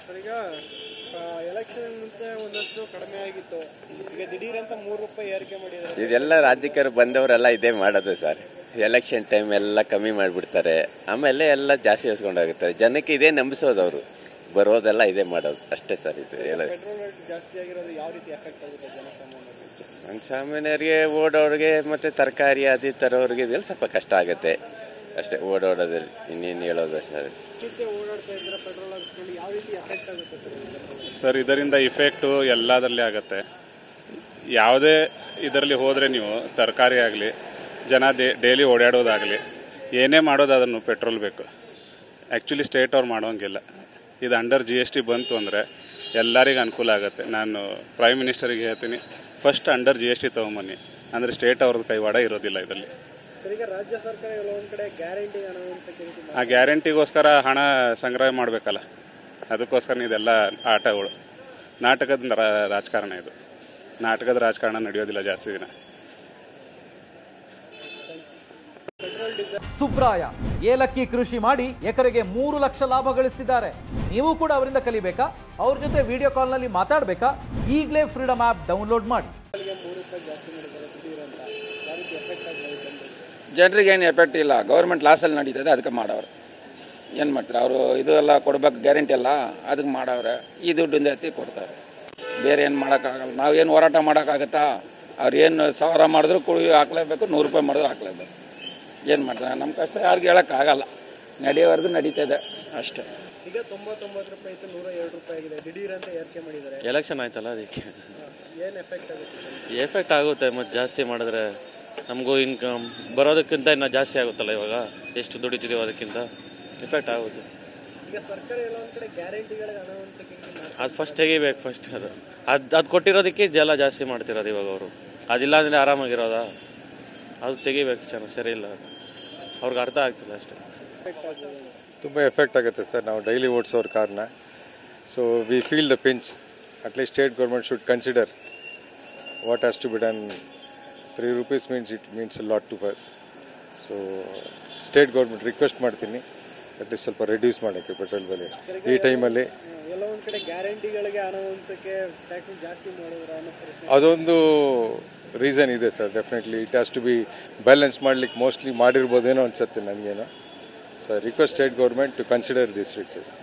Sir ಈಗ election ಮುಂಚೆ ಒಂದಷ್ಟು ಕಡಿಮೆ ಆಗಿತ್ತು, ಈಗ ದಿಢೀರ್ ಅಂತ ₹3 ಏರಿಕೆ ಮಾಡಿದ್ದಾರೆ. ಇದೆಲ್ಲ ರಾಜಕೀಯ ಬಂದವರೆಲ್ಲ ಇದೇ ಮಾಡೋದು ಸರ್. ಎಲೆಕ್ಷನ್ ಟೈಮ್ ಎಲ್ಲ ಕಮ್ಮಿ ಮಾಡಿಬಿಡ್ತಾರೆ, ಆಮೇಲೆ ಎಲ್ಲ ಜಾಸ್ತಿ ಇಸ್ಕೊಂಡೋಗುತ್ತಾರೆ. ಜನಕ್ಕೆ ಇದೇ ನಂಬಿಸೋದು, ಅವರು ಬರೋದೆಲ್ಲ ಇದೇ ಮಾಡೋದು ಅಷ್ಟೇ ಸರ್. ಇದು ಹೇಳೋದು ಪೆಟ್ರೋಲ್ ರೇಟ್ ಜಾಸ್ತಿ ಆಗಿರೋದು ಯಾವ ರೀತಿ ಎಫೆಕ್ಟ್ ಆಗುತ್ತೆ ಜನಸಾಮಾನ್ಯರಿಗೆ? ಸಾಮಾನ್ಯರಿಗೆ ಓಡೋರಿಗೆ ಮತ್ತು ತರಕಾರಿ ಅದು ತರೋರಿಗೆ ಇದೆಲ್ಲ ಸ್ವಲ್ಪ ಕಷ್ಟ ಆಗುತ್ತೆ ಅಷ್ಟೇ ಓಡೋಡೋದ್ರಲ್ಲಿ. ಇನ್ನೇನು ಹೇಳೋದು ಸರ್. ಓಡಾಡ್ತಾ ಇದ್ರೆ ಪೆಟ್ರೋಲ್ ಹಾಕಿಸ್ಕೊಂಡು ಯಾವ ರೀತಿ ಎಫೆಕ್ಟ್ ಆಗುತ್ತೆ ಸರ್? ಇದರಿಂದ ಇಫೆಕ್ಟು ಎಲ್ಲದರಲ್ಲಿ ಆಗುತ್ತೆ. ಯಾವುದೇ ಇದರಲ್ಲಿ ಹೋದರೆ ನೀವು ತರಕಾರಿ ಆಗಲಿ, ಜನ ಡೈಲಿ ಓಡಾಡೋದಾಗಲಿ, ಏನೇ ಮಾಡೋದಾದ್ರೂ ಪೆಟ್ರೋಲ್ ಬೇಕು. ಆ್ಯಕ್ಚುಲಿ ಸ್ಟೇಟ್ ಅವ್ರು ಮಾಡೋಂಗಿಲ್ಲ. ಇದು ಅಂಡರ್ GST ಬಂತು ಅಂದರೆ ಎಲ್ಲರಿಗೂ ಅನುಕೂಲ ಆಗುತ್ತೆ. ನಾನು ಪ್ರೈಮ್ ಮಿನಿಸ್ಟರಿಗೆ ಹೇಳ್ತೀನಿ, ಫಸ್ಟ್ ಅಂಡರ್ GST ತೊಗೊಂಬನ್ನಿ, ಅಂದರೆ ಸ್ಟೇಟ್ ಅವ್ರದ್ದು ಕೈವಾಡ ಇರೋದಿಲ್ಲ ಇದರಲ್ಲಿ. ರಾಜ್ಯ ಸರ್ಕಾರ ಕಡೆ ಗ್ಯಾರಂಟಿ ಆ ಗ್ಯಾರಂಟಿಗೋಸ್ಕರ ಹಣ ಸಂಗ್ರಹ ಮಾಡಬೇಕಲ್ಲ, ಅದಕ್ಕೋಸ್ಕರ ಇದೆಲ್ಲ ಆಟಗಳು, ನಾಟಕದ ರಾಜಕಾರಣ. ಇದು ನಾಟಕದ ರಾಜಕಾರಣ ನಡೆಯೋದಿಲ್ಲ ಜಾಸ್ತಿ ದಿನ. ಸುಬ್ರಾಯ ಏಲಕ್ಕಿ ಕೃಷಿ ಮಾಡಿ ಎಕರೆಗೆ 3 ಲಕ್ಷ ಲಾಭ ಗಳಿಸ್ತಿದ್ದಾರೆ. ನೀವು ಕೂಡ ಅವರಿಂದ ಕಲಿಬೇಕಾ? ಅವ್ರ ಜೊತೆ ವಿಡಿಯೋ ಕಾಲ್ನಲ್ಲಿ ಮಾತಾಡಬೇಕಾ? ಈಗಲೇ ಫ್ರೀಡಮ್ ಆ್ಯಪ್ ಡೌನ್ಲೋಡ್ ಮಾಡಿ. ಜನರಿಗೆ ಏನು ಎಫೆಕ್ಟ್ ಇಲ್ಲ, ಗೌರ್ಮೆಂಟ್ ಲಾಸಲ್ಲಿ ನಡೀತದೆ, ಅದಕ್ಕೆ ಮಾಡವ್ರೆ. ಏನು ಮಾಡ್ತಾರೆ ಅವರು? ಇದು ಎಲ್ಲ ಕೊಡ್ಬೇಕು ಗ್ಯಾರಂಟಿ ಎಲ್ಲ, ಅದಕ್ಕೆ ಮಾಡವ್ರೆ. ಈ ದುಡ್ಡಿಂದ ಎತ್ತಿ ಕೊಡ್ತಾರೆ, ಬೇರೆ ಏನು ಮಾಡೋಕ್ಕಾಗಲ್ಲ. ನಾವೇನು ಹೋರಾಟ ಮಾಡೋಕ್ಕಾಗತ್ತಾ? ಅವ್ರು ಏನು 1000 ಮಾಡಿದ್ರು ಕುಳಿ ಹಾಕ್ಲೇಬೇಕು, ₹100 ಮಾಡಿದ್ರು ಹಾಕ್ಲೇಬೇಕು. ಏನು ಮಾಡ್ತಾರೆ? ನಮ್ಮ ಕಷ್ಟ ಯಾರಿಗೂ ಹೇಳೋಕ್ಕಾಗಲ್ಲ, ನಡೆಯೋವರೆಗೂ ನಡೀತದೆ ಅಷ್ಟೇ. ಈಗ ₹99 ಇತ್ತು, ₹102 ಆಗಿದೆ, ದಿಢೀರ್ ಅಂತ ಏರಿಕೆ ಮಾಡಿದ್ದಾರೆ. ಎಲೆಕ್ಷನ್ ಆಯ್ತಲ್ಲ, ಅದಕ್ಕೆ ಏನು ಎಫೆಕ್ಟ್ ಆಗುತ್ತೆ? ಎಫೆಕ್ಟ್ ಆಗುತ್ತೆ. ಮತ್ತು ಜಾಸ್ತಿ ಮಾಡಿದ್ರೆ ನಮಗೂ ಇನ್ಕಮ್ ಬರೋದಕ್ಕಿಂತ ಇನ್ನೂ ಜಾಸ್ತಿ ಆಗುತ್ತಲ್ಲ. ಇವಾಗ ಎಷ್ಟು ದುಡಿತಿದ್ದೀವೋ ಅದಕ್ಕಿಂತ ಎಫೆಕ್ಟ್ ಆಗುತ್ತೆ. ಈಗ ಸರ್ಕಾರ ಎಲ್ಲ ಒಂದು ಕಡೆ ಗ್ಯಾರಂಟಿಗಳಿಗೆ ಹಣ ಹೊಂದಿಸಕ್ಕೆ ಅದು ಫಸ್ಟ್ ತೆಗಿಬೇಕು. ಫಸ್ಟ್ ಅದು ಕೊಟ್ಟಿರೋದಕ್ಕೆ ಇದೆಲ್ಲ ಜಾಸ್ತಿ ಮಾಡ್ತಿರೋದು ಇವಾಗ ಅವರು. ಅದಿಲ್ಲ ಅಂದರೆ ಆರಾಮಾಗಿರೋದಾ? ಅದು ತೆಗಿಬೇಕು. ಚೆನ್ನಾಗಿ ಸರಿ ಇಲ್ಲ, ಅವ್ರಿಗೆ ಅರ್ಥ ಆಗ್ತಿಲ್ಲ ಅಷ್ಟೇ. ತುಂಬ ಎಫೆಕ್ಟ್ ಆಗುತ್ತೆ ಸರ್. ನಾವು ಡೈಲಿ ಓಡಿಸೋರ ಕಾರಣ. So we feel the pinch. At least state government should consider what has to be done. ₹3 means a lot to us. So state government request ಮಾಡ್ತೀನಿ, ಅಟ್ಲೀಸ್ಟ್ ಸ್ವಲ್ಪ ರೆಡ್ಯೂಸ್ ಮಾಡೋಕ್ಕೆ ಪೆಟ್ರೋಲ್ ಬೆಲೆ ಈ ಟೈಮಲ್ಲಿ. ಎಲ್ಲ ಒಂದು ಕಡೆ ಗ್ಯಾರಂಟಿಗಳಿಗೆ ಹಣ ಹೊಂದಿಸಕ್ಕೆ ಟ್ಯಾಕ್ಸ್ ಜಾಸ್ತಿ ಮಾಡಿದ್ರೆ ಅನ್ನೋ ಪ್ರಶ್ನೆ. ಅದೊಂದು ರೀಸನ್ ಇದೆ sir. Definitely it has to be balance ಮಾಡಲಿಕ್ಕೆ ಮೋಸ್ಟ್ಲಿ ಮಾಡಿರ್ಬೋದೇನೋ ಅನ್ಸುತ್ತೆ ನನಗೇನೋ. So request state government to consider this request.